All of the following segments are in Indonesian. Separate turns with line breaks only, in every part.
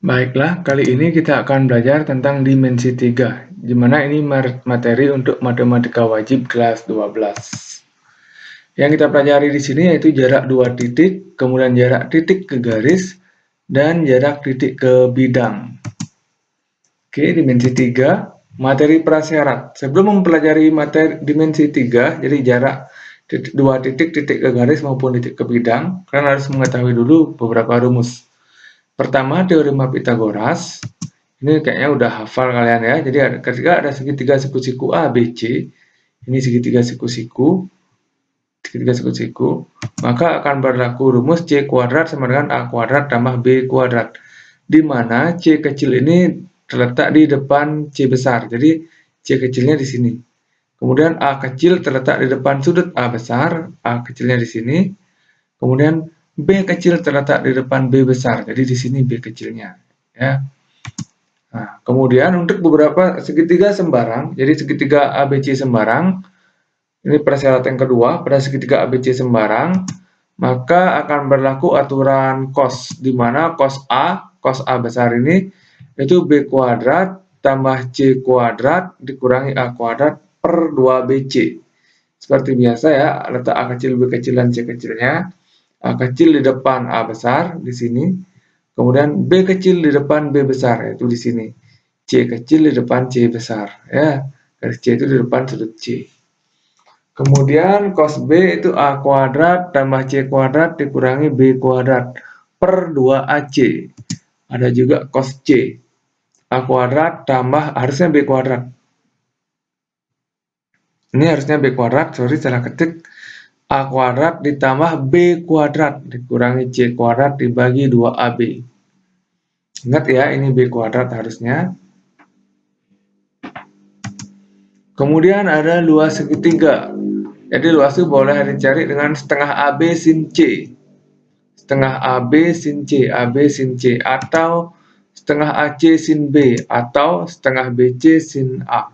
Baiklah, kali ini kita akan belajar tentang dimensi 3, di mana ini materi untuk matematika wajib kelas 12. Yang kita pelajari di sini yaitu jarak 2 titik, kemudian jarak titik ke garis, dan jarak titik ke bidang. Oke, dimensi 3, materi prasyarat. Sebelum mempelajari materi dimensi 3, jadi jarak 2 titik, titik ke garis maupun titik ke bidang, kalian harus mengetahui dulu beberapa rumus. Pertama, teorema Pitagoras. Ini kayaknya udah hafal kalian ya. Jadi ketika ada segitiga siku-siku A, B, C, ini segitiga siku-siku, maka akan berlaku rumus C kuadrat sama dengan A kuadrat tambah B kuadrat. Di mana C kecil ini terletak di depan C besar. Jadi C kecilnya di sini. Kemudian A kecil terletak di depan sudut A besar, A kecilnya di sini. Kemudian B kecil terletak di depan B besar. Jadi di sini B kecilnya, ya. Nah, kemudian untuk beberapa segitiga sembarang, jadi segitiga ABC sembarang, ini persyarat yang kedua, pada segitiga ABC sembarang, maka akan berlaku aturan cos, di mana cos A besar ini, itu B kuadrat tambah C kuadrat dikurangi A kuadrat per 2BC. Seperti biasa ya, letak A kecil, B kecil, dan C kecilnya. A kecil di depan A besar, di sini. Kemudian B kecil di depan B besar, yaitu di sini. C kecil di depan C besar, ya. Garis C itu di depan sudut C. Kemudian cos B itu A kuadrat tambah C kuadrat dikurangi B kuadrat per 2AC. Ada juga cos C. A kuadrat tambah, harusnya B kuadrat. Ini harusnya B kuadrat, sorry salah ketik. A kuadrat ditambah B kuadrat dikurangi C kuadrat dibagi 2AB. Ingat ya, ini B kuadrat harusnya. Kemudian ada luas segitiga. Jadi luas itu boleh dicari dengan setengah AB sin C. Setengah AB sin C, AB sin C, atau setengah AC sin B, atau setengah BC sin A.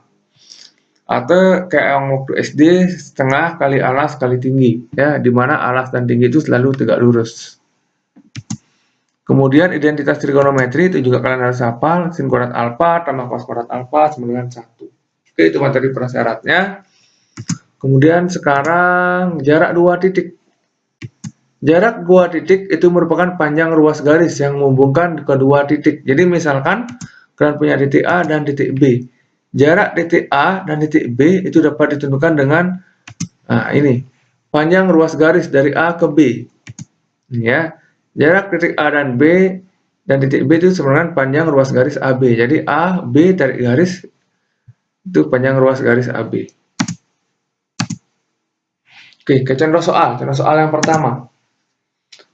Atau kayak yang waktu SD, setengah kali alas kali tinggi, ya, dimana alas dan tinggi itu selalu tegak lurus. Kemudian identitas trigonometri itu juga kalian harus hafal, sin kuadrat alfa tambah cos kuadrat alfa sama dengan 1. Oke, itu materi prasyaratnya. Kemudian sekarang jarak 2 titik. Jarak 2 titik itu merupakan panjang ruas garis yang menghubungkan kedua titik. Jadi misalkan kalian punya titik A dan titik B. Jarak titik A dan titik B itu dapat ditentukan dengan ini. Panjang ruas garis dari A ke B. Ya. Jarak titik A dan B dan titik B itu sama dengan panjang ruas garis AB. Jadi A, B tarik garis itu panjang ruas garis AB. Oke, ke contoh soal yang pertama.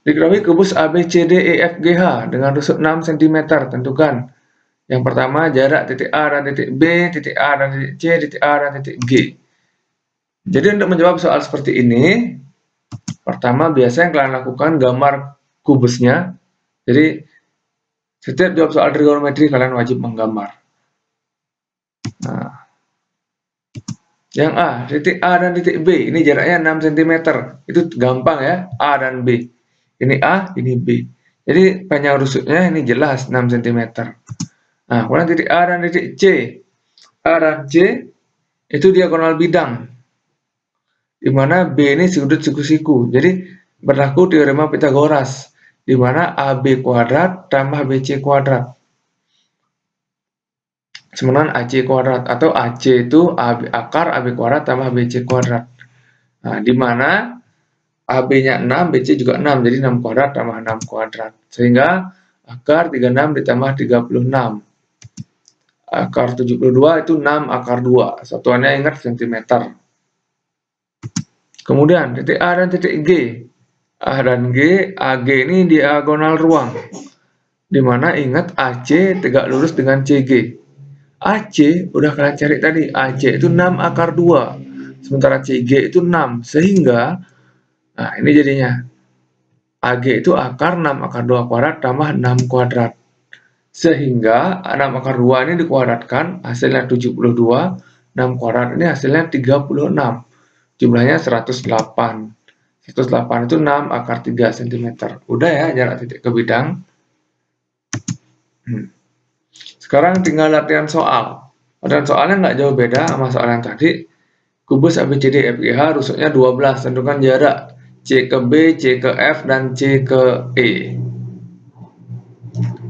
Diketahui kubus ABCDEFGH dengan rusuk 6 cm. Tentukan. Yang pertama, jarak titik A dan titik B, titik A dan titik C, titik A dan titik G. Jadi untuk menjawab soal seperti ini, pertama biasa yang kalian lakukan gambar kubusnya. Jadi setiap jawab soal trigonometri kalian wajib menggambar. Nah, yang A, titik A dan titik B, ini jaraknya 6 cm. Itu gampang ya, A dan B. Ini A, ini B. Jadi panjang rusuknya ini jelas 6 cm. Nah, kemudian titik A dan titik C. A dan C itu diagonal bidang. Di mana B ini sudut siku-siku. Jadi berlaku teorema Pitagoras. Di mana AB kuadrat tambah BC kuadrat. Sama AC kuadrat. Atau AC itu akar AB kuadrat tambah BC kuadrat. Nah, di mana AB-nya 6, BC juga 6, jadi 6 kuadrat tambah 6 kuadrat. Sehingga akar 36 ditambah 36. Akar 72 itu 6 akar 2. Satuannya ingat cm. Kemudian titik A dan titik G. A dan G, AG ini diagonal ruang. Di mana ingat AC tegak lurus dengan CG. AC udah kalian cari tadi, AC itu 6 akar 2. Sementara CG itu 6. Sehingga nah ini jadinya AG itu akar 6 akar 2 kuadrat tambah 6 kuadrat. Sehingga 6 akar 2 ini dikuadratkan, hasilnya 72, 6 kuadrat ini hasilnya 36. Jumlahnya 108. 108 itu 6 akar 3 cm. Udah ya jarak titik ke bidang. Sekarang tinggal latihan soal. Latihan soalnya nggak jauh beda sama soal yang tadi. Kubus ABCD FGH rusuknya 12. Tentukan jarak C ke B, C ke F, dan C ke E.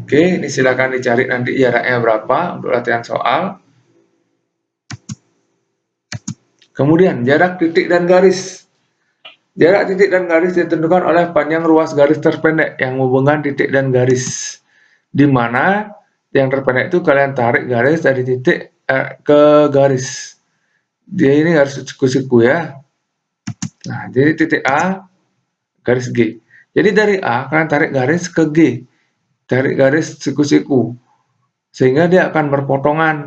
Oke, ini silakan dicari nanti jaraknya berapa untuk latihan soal. Kemudian jarak titik dan garis. Jarak titik dan garis ditentukan oleh panjang ruas garis terpendek yang menghubungkan titik dan garis. Di mana yang terpendek itu kalian tarik garis dari titik ke garis. Dia ini harus siku-siku ya. Nah, jadi titik A, garis G. Jadi dari A, kalian tarik garis ke G. Tarik garis siku-siku. Sehingga dia akan berpotongan.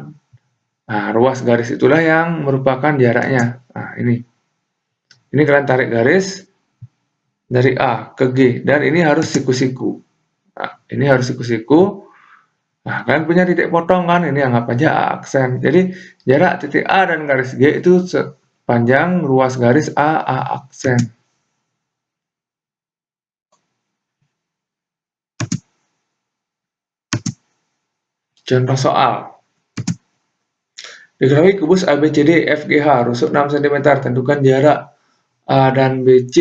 Nah, ruas garis itulah yang merupakan jaraknya. Nah, ini. Ini kalian tarik garis dari A ke G. Dan ini harus siku-siku. Nah, ini harus siku-siku. Nah, kalian punya titik potong kan? Ini anggap aja A aksen. Jadi, jarak titik A dan garis G itu sepanjang ruas garis A aksen. Contoh soal. Diketahui kubus ABCD FGH rusuk 6 cm. Tentukan jarak A dan BC,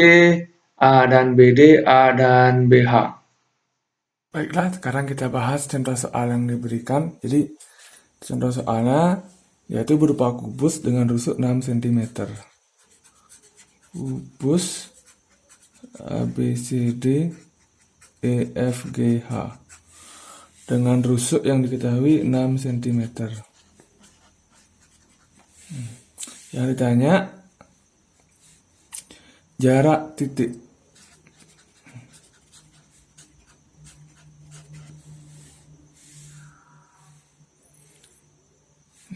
A dan BD, A dan BH. Baiklah, sekarang kita bahas contoh soal yang diberikan. Jadi, contoh soalnya yaitu berupa kubus dengan rusuk 6 cm. Kubus ABCD EFGH dengan rusuk yang diketahui 6 cm. Yang ditanya jarak titik.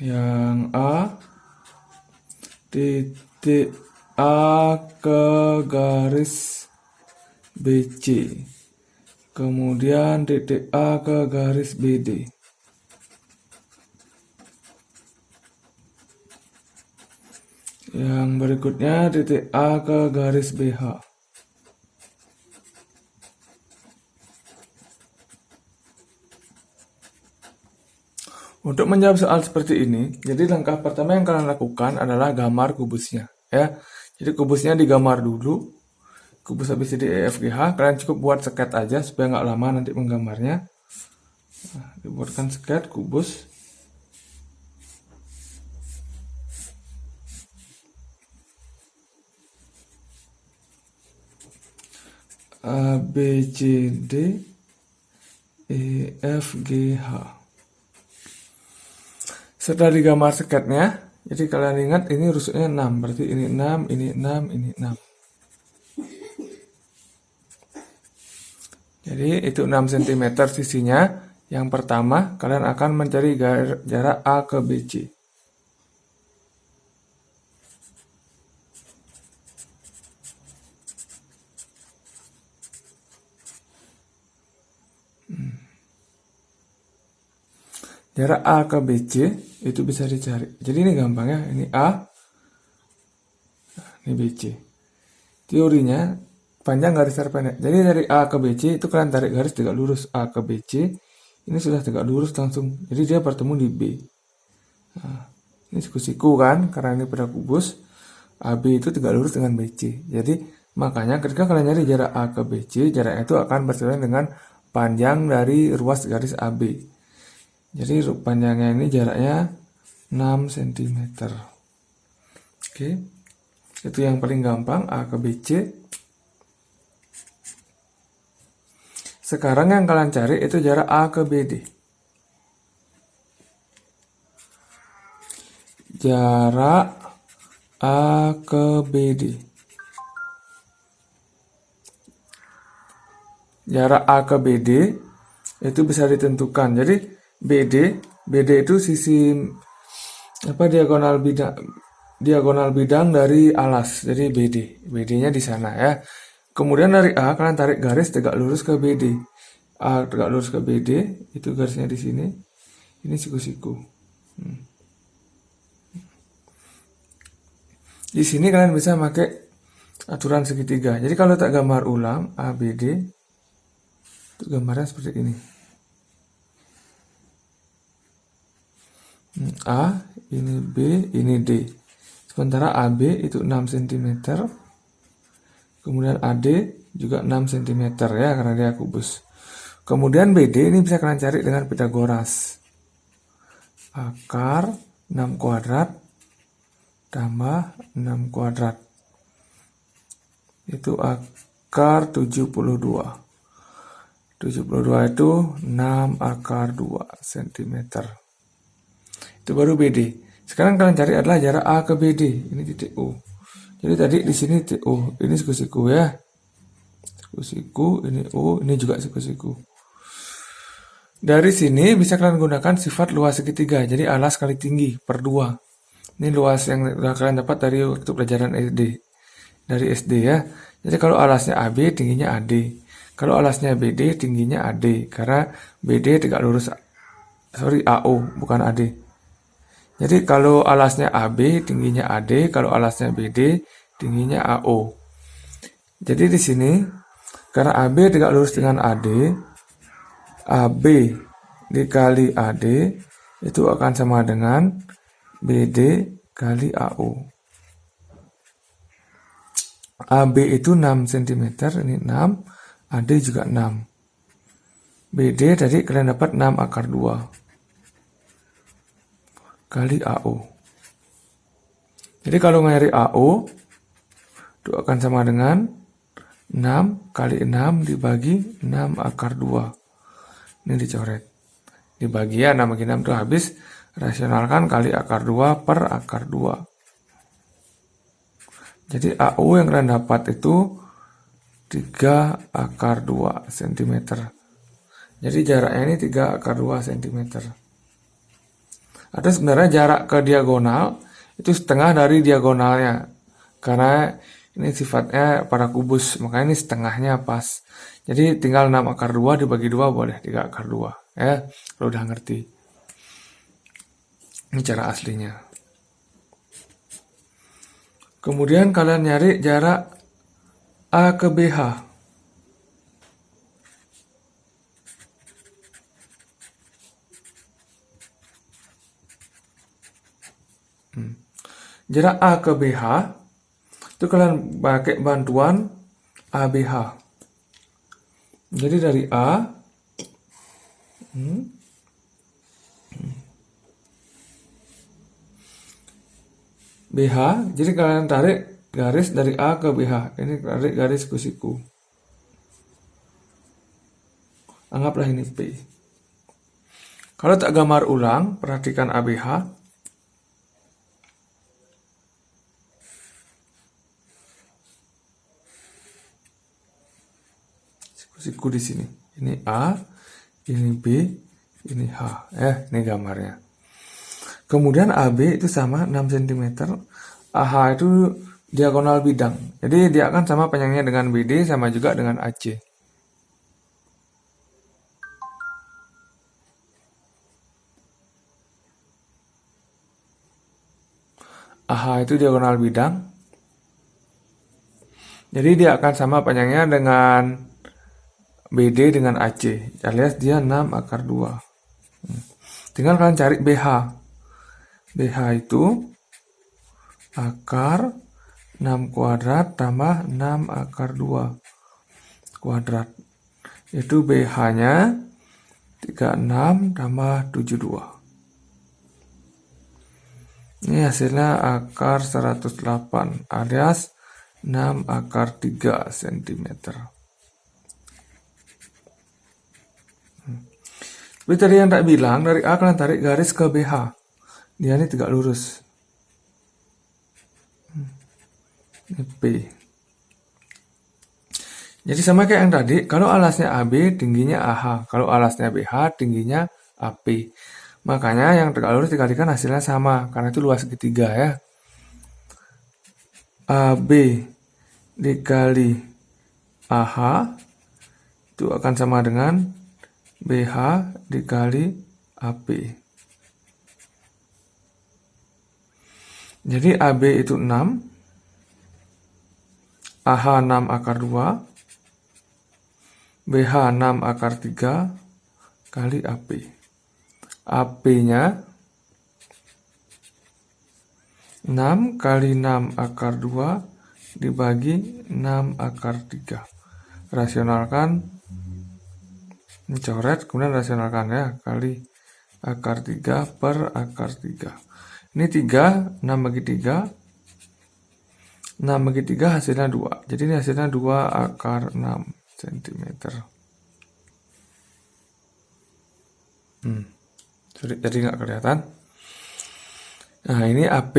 Yang A, titik A ke garis BC. Kemudian titik A ke garis BD. Yang berikutnya titik A ke garis BH. Untuk menjawab soal seperti ini, jadi langkah pertama yang kalian lakukan adalah gambar kubusnya, ya. Jadi kubusnya digambar dulu, kubus ABCD EFGH. Kalian cukup buat sket aja supaya nggak lama nanti menggambarnya. Nah, dibuatkan sket kubus. ABCD EFGH. Setelah digambar sketnya, jadi kalian ingat ini rusuknya 6, berarti ini 6, ini 6, ini 6. Jadi itu 6 cm sisinya. Yang pertama, kalian akan mencari jarak A ke BC. Jarak A ke BC itu bisa dicari. Jadi ini gampang ya, ini A, ini BC. Teorinya panjang garis terpendek. Jadi dari A ke BC itu kalian tarik garis tegak lurus A ke BC. Ini sudah tegak lurus langsung. Jadi dia bertemu di B. Nah, ini siku-siku kan, karena ini pada kubus. AB itu tegak lurus dengan BC. Jadi makanya ketika kalian nyari jarak A ke BC, jaraknya itu akan bersesuaian dengan panjang dari ruas garis AB. Jadi panjangnya ini jaraknya 6 cm. Oke. Itu yang paling gampang, A ke BC. Sekarang yang kalian cari itu jarak A ke BD. Jarak A ke BD. Jarak A ke BD itu bisa ditentukan. Jadi BD itu sisi diagonal bidang dari alas. Jadi BD-nya di sana ya. Kemudian dari A kalian tarik garis tegak lurus ke BD. A tegak lurus ke BD, itu garisnya di sini. Ini siku-siku. Di sini kalian bisa pakai aturan segitiga. Jadi kalau tak gambar ulang ABD, itu gambarnya seperti ini. A, ini B, ini D. Sementara AB itu 6 cm. Kemudian AD juga 6 cm ya, karena dia kubus. Kemudian BD ini bisa kalian cari dengan Pitagoras. Akar 6 kuadrat tambah 6 kuadrat. Itu akar 72. 72 itu 6 akar 2 cm. Itu baru BD. Sekarang kalian cari adalah jarak A ke BD. Ini titik O. Jadi tadi di sini titik O. Ini siku-siku ya. Siku-siku, ini O, ini juga siku-siku. Dari sini bisa kalian gunakan sifat luas segitiga. Jadi alas kali tinggi per 2. Ini luas yang kalian dapat dari waktu pelajaran SD. Dari SD ya. Jadi kalau alasnya AB, tingginya AD. Kalau alasnya BD, tingginya AD. Karena BD tegak lurus, AO, bukan AD. Jadi kalau alasnya AB, tingginya AD. Kalau alasnya BD, tingginya AO. Jadi di sini, karena AB tegak lurus dengan AD, AB dikali AD itu akan sama dengan BD kali AO. AB itu 6 cm, ini 6, AD juga 6. BD tadi kalian dapat 6 akar 2 kali AO. Jadi kalau nyari AO, itu akan sama dengan 6 kali 6 dibagi 6 akar 2. Ini dicoret. Dibagi ya, 6 bagi 6 itu habis. Rasionalkan kali akar 2 per akar 2. Jadi AO yang kalian dapat itu 3 akar 2 cm. Jadi jaraknya ini 3 akar 2 cm. Atau sebenarnya jarak ke diagonal itu setengah dari diagonalnya. Karena ini sifatnya pada kubus, makanya ini setengahnya pas. Jadi tinggal 6 akar 2 dibagi 2 boleh 3 akar 2. Ya, kalau udah ngerti. Ini cara aslinya. Kemudian kalian nyari jarak A ke BH. Jarak A ke BH itu kalian pakai bantuan ABH. Jadi dari A BH, jadi kalian tarik garis dari A ke BH. Ini tarik garis ke siku. Anggaplah ini P. Kalau tak gambar ulang, perhatikan ABH. Siku di sini. Ini A, ini B, ini H. Ini gambarnya. Kemudian AB itu sama 6 cm. AH itu diagonal bidang. Jadi dia akan sama panjangnya dengan BD, sama juga dengan AC. AH itu diagonal bidang. Jadi dia akan sama panjangnya dengan BD dengan AC, alias dia 6 akar 2. Tinggal kalian cari BH. BH itu akar 6 kuadrat tambah 6 akar 2 kuadrat. Itu BH-nya 36 tambah 72. Ini hasilnya akar 108 alias 6 akar 3 cm. Tapi tadi yang tak bilang, dari A kalian tarik garis ke BH. Dia ini tegak lurus. Ini P. Jadi sama kayak yang tadi, kalau alasnya AB tingginya AH. Kalau alasnya BH tingginya AP. Makanya yang tegak lurus dikalikan hasilnya sama, karena itu luas segitiga ya. AB dikali AH itu akan sama dengan BH dikali AP. Jadi AB itu 6, AH 6 akar 2, BH 6 akar 3 kali AP. AP-nya 6 kali 6 akar 2 dibagi 6 akar 3. Rasionalkan, coret, kemudian rasionalkan ya, kali akar 3 per akar 3. Ini 3, 6 bagi 3. 6 bagi 3 hasilnya 2. Jadi ini hasilnya 2 akar 6 cm. Jadi nggak kelihatan. Nah, ini AP.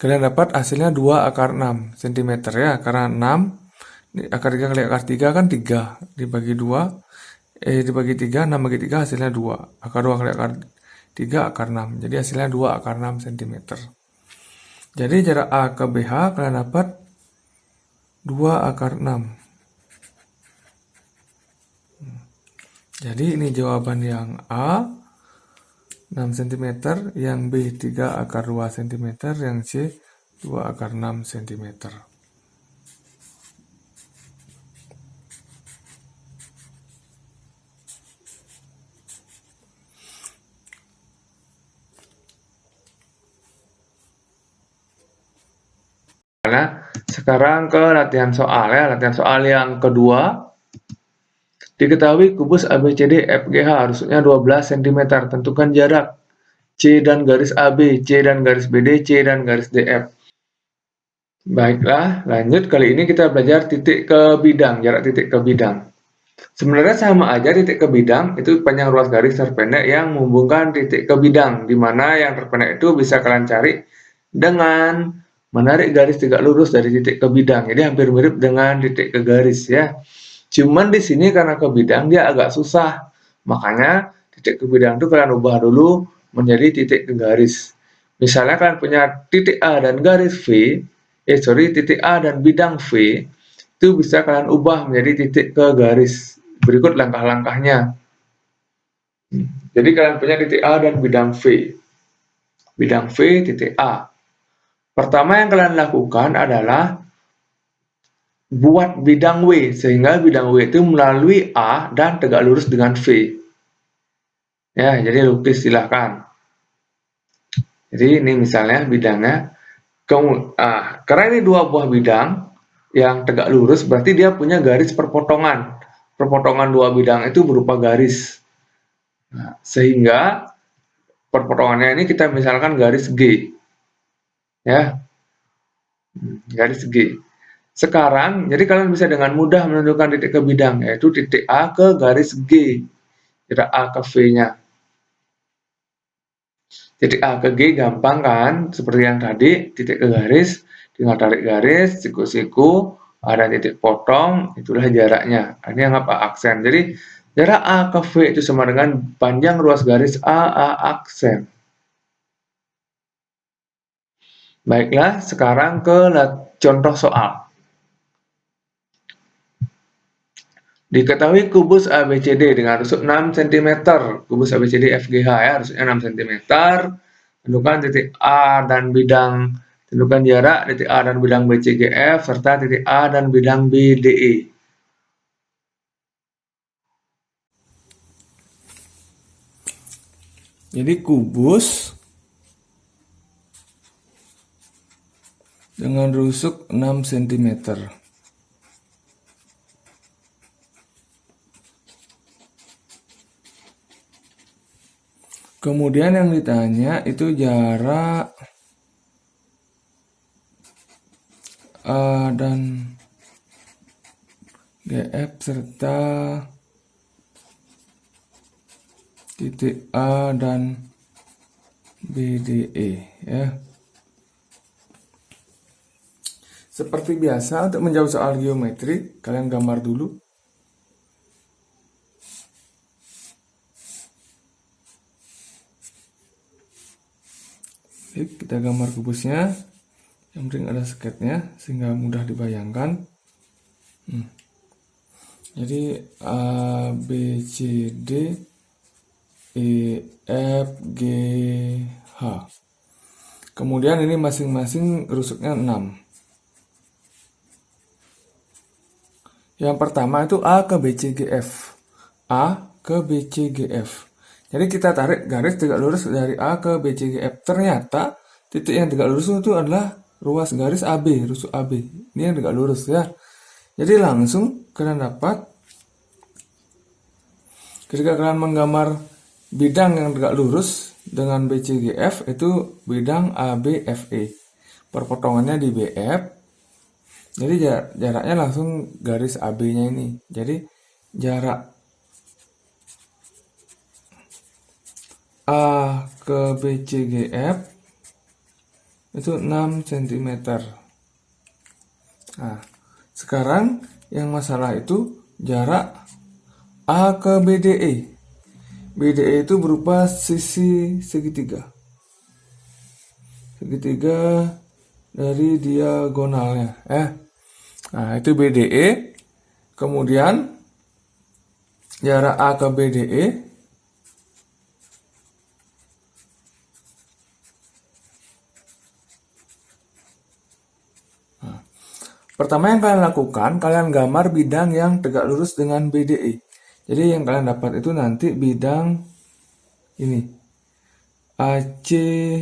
Kalian dapat hasilnya 2 akar 6 cm ya, karena 6 akar 3 kali akar 3 kan 3 dibagi 2, dibagi 3, 6 bagi 3 hasilnya 2. Akar 2 kali akar 3 akar 6. Jadi hasilnya 2 akar 6 cm. Jadi jarak A ke BH kalian dapat 2 akar 6. Jadi ini jawaban yang A 6 cm, yang B 3 akar 2 cm, yang C 2 akar 6 cm. Nah, sekarang ke latihan soal ya, latihan soal yang kedua. Diketahui kubus ABCD FGH rusuknya 12 cm. Tentukan jarak C dan garis AB, C dan garis BD, C dan garis DF. Baiklah, lanjut. Kali ini kita belajar titik ke bidang, jarak titik ke bidang. Sebenarnya sama aja, titik ke bidang itu panjang ruas garis terpendek yang menghubungkan titik ke bidang, di mana yang terpendek itu bisa kalian cari dengan menarik garis tegak lurus dari titik ke bidang. Jadi hampir mirip dengan titik ke garis ya. Cuman di sini karena ke bidang dia agak susah. Makanya titik ke bidang itu kalian ubah dulu menjadi titik ke garis. Misalnya kalian punya titik A dan garis V, titik A dan bidang V, itu bisa kalian ubah menjadi titik ke garis. Berikut langkah-langkahnya. Jadi kalian punya titik A dan bidang V. Bidang V, titik A. Pertama yang kalian lakukan adalah buat bidang W, sehingga bidang W itu melalui A dan tegak lurus dengan V. Ya, jadi lukis silahkan. Jadi ini misalnya bidangnya. Karena ini dua buah bidang yang tegak lurus, berarti dia punya garis perpotongan. Perpotongan dua bidang itu berupa garis. Nah, sehingga perpotongannya ini kita misalkan garis G. Ya, garis G. Sekarang, jadi kalian bisa dengan mudah menentukan titik ke bidang, yaitu titik A ke garis G, titik A ke V-nya. Titik A ke G gampang kan, seperti yang tadi, titik ke garis, tinggal tarik garis, siku-siku, ada titik potong, itulah jaraknya. Ini yang apa? Aksen. Jadi, jarak A ke V itu sama dengan panjang ruas garis A aksen. Baiklah, sekarang ke contoh soal. Diketahui kubus ABCD dengan rusuk 6 cm. Kubus ABCD FGH ya, rusuknya 6 cm. Tentukan titik A dan bidang, tentukan jarak titik A dan bidang BCGF, serta titik A dan bidang BDE. Jadi kubus dengan rusuk 6 cm. Kemudian yang ditanya itu jarak A dan GF serta titik A dan BDE ya. Seperti biasa untuk menjawab soal geometri, kalian gambar dulu. Oke, kita gambar kubusnya. Yang penting ada sketnya sehingga mudah dibayangkan. Jadi A, B, C, D, E, F, G, H. Kemudian ini masing-masing rusuknya 6. Yang pertama itu A ke BCGF. A ke BCGF. Jadi kita tarik garis tegak lurus dari A ke BCGF. Ternyata Titik yang tegak lurus itu adalah ruas garis AB, rusuk AB. Ini yang tegak lurus ya. Jadi langsung kalian dapat ketika kalian menggambar bidang yang tegak lurus dengan BCGF itu bidang ABFE. Perpotongannya di BF. Jadi jaraknya langsung garis AB-nya ini. Jadi jarak A ke BCGF itu 6 cm. Nah, sekarang yang masalah itu jarak A ke BDE. BDE itu berupa sisi segitiga. Segitiga dari diagonalnya. Nah, itu BDE. Kemudian jarak A ke BDE pertama yang kalian lakukan, kalian gambar bidang yang tegak lurus dengan BDE. Jadi yang kalian dapat itu nanti bidang ini, ACGE.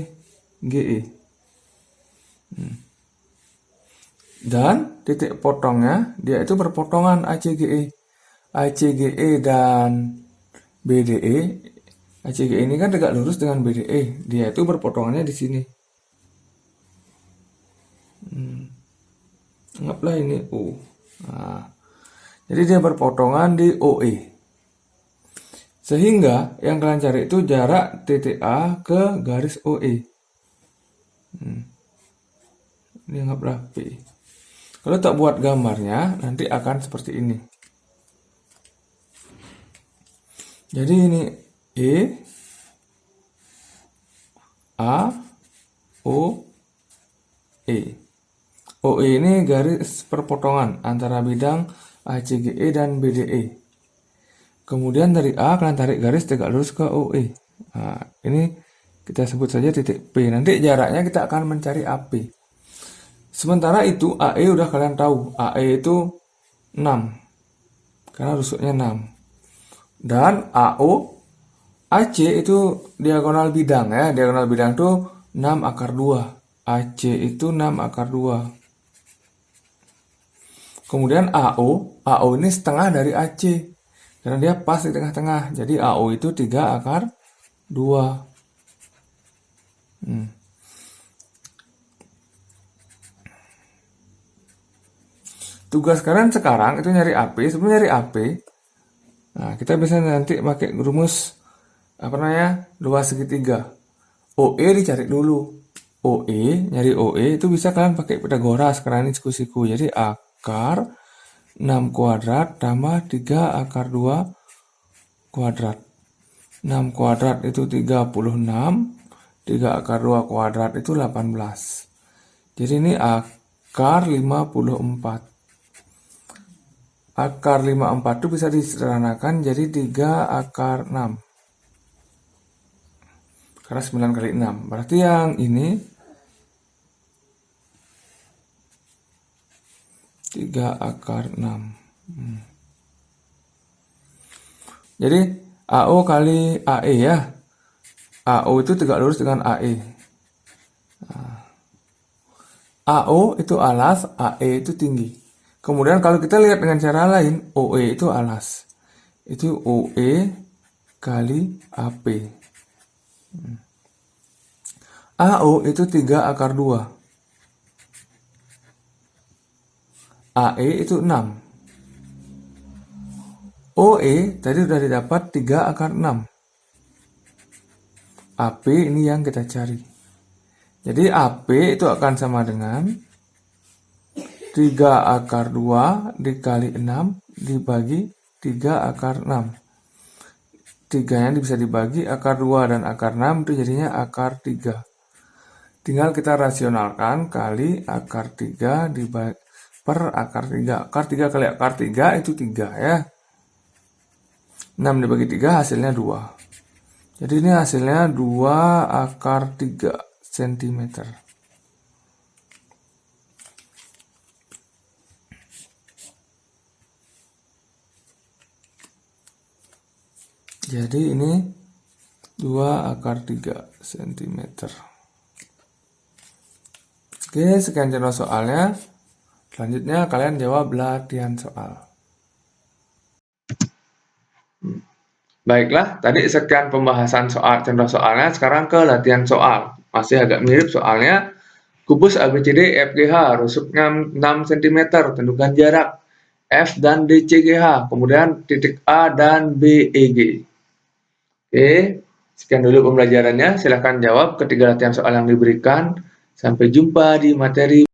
Dan titik potongnya, dia itu berpotongan ACGE. ACGE dan BDE. ACGE ini kan tegak lurus dengan BDE. Dia itu berpotongannya di sini. Anggaplah ini O. Nah, jadi dia berpotongan di OE. Sehingga yang kalian cari itu jarak titik A ke garis OE. Ini anggaplah P. Kalau tak buat gambarnya, nanti akan seperti ini. Jadi ini E, A, O, E. OE ini garis perpotongan antara bidang ACGE dan BDE. Kemudian dari A kalian tarik garis tegak lurus ke OE. Nah, ini kita sebut saja titik P. Nanti jaraknya kita akan mencari AP. Sementara itu AE udah kalian tahu. AE itu 6. Karena rusuknya 6. Dan AO, AC itu diagonal bidang ya. Diagonal bidang itu 6 akar 2. AC itu 6 akar 2. Kemudian AO ini setengah dari AC. Karena dia pas di tengah-tengah. Jadi AO itu 3 akar 2. Tugas kalian sekarang itu nyari AP. Sebelum nyari AP, nah kita bisa nanti pakai rumus luas segitiga. OE dicari dulu. OE, nyari OE itu bisa kalian pakai Pitagoras karena ini siku-siku. Jadi akar 6 kuadrat tambah 3 akar 2 kuadrat. 6 kuadrat itu 36, 3 akar 2 kuadrat itu 18. Jadi ini akar 54. Akar 54 itu bisa disederhanakan jadi 3 akar 6. Karena 9 kali 6. Berarti yang ini 3 akar 6. Jadi AO kali AE ya. AO itu tegak lurus dengan AE. AO itu alas, AE itu tinggi. Kemudian kalau kita lihat dengan cara lain, OE itu alas. Itu OE kali AP. AO itu 3 akar 2. AE itu 6. OE tadi sudah didapat 3 akar 6. AP ini yang kita cari. Jadi AP itu akan sama dengan 3 akar 2 dikali 6 dibagi 3 akar 6. 3-nya bisa dibagi, akar 2 dan akar 6 itu jadinya akar 3. Tinggal kita rasionalkan kali akar 3 dibagi per akar 3. Akar 3 kali akar 3 itu 3 ya. 6 dibagi 3 hasilnya 2. Jadi ini hasilnya 2 akar 3 cm. Jadi ini 2 akar 3 cm. Oke, sekian contoh soalnya. Selanjutnya kalian jawab latihan soal. Baiklah, tadi sekian pembahasan soal contoh soalnya, sekarang ke latihan soal. Masih agak mirip soalnya. Kubus ABCD FGH, rusuknya 6 cm, tentukan jarak F dan DCGH, kemudian titik A dan B, EG. Oke, sekian dulu pembelajarannya. Silahkan jawab ketiga latihan soal yang diberikan. Sampai jumpa di materi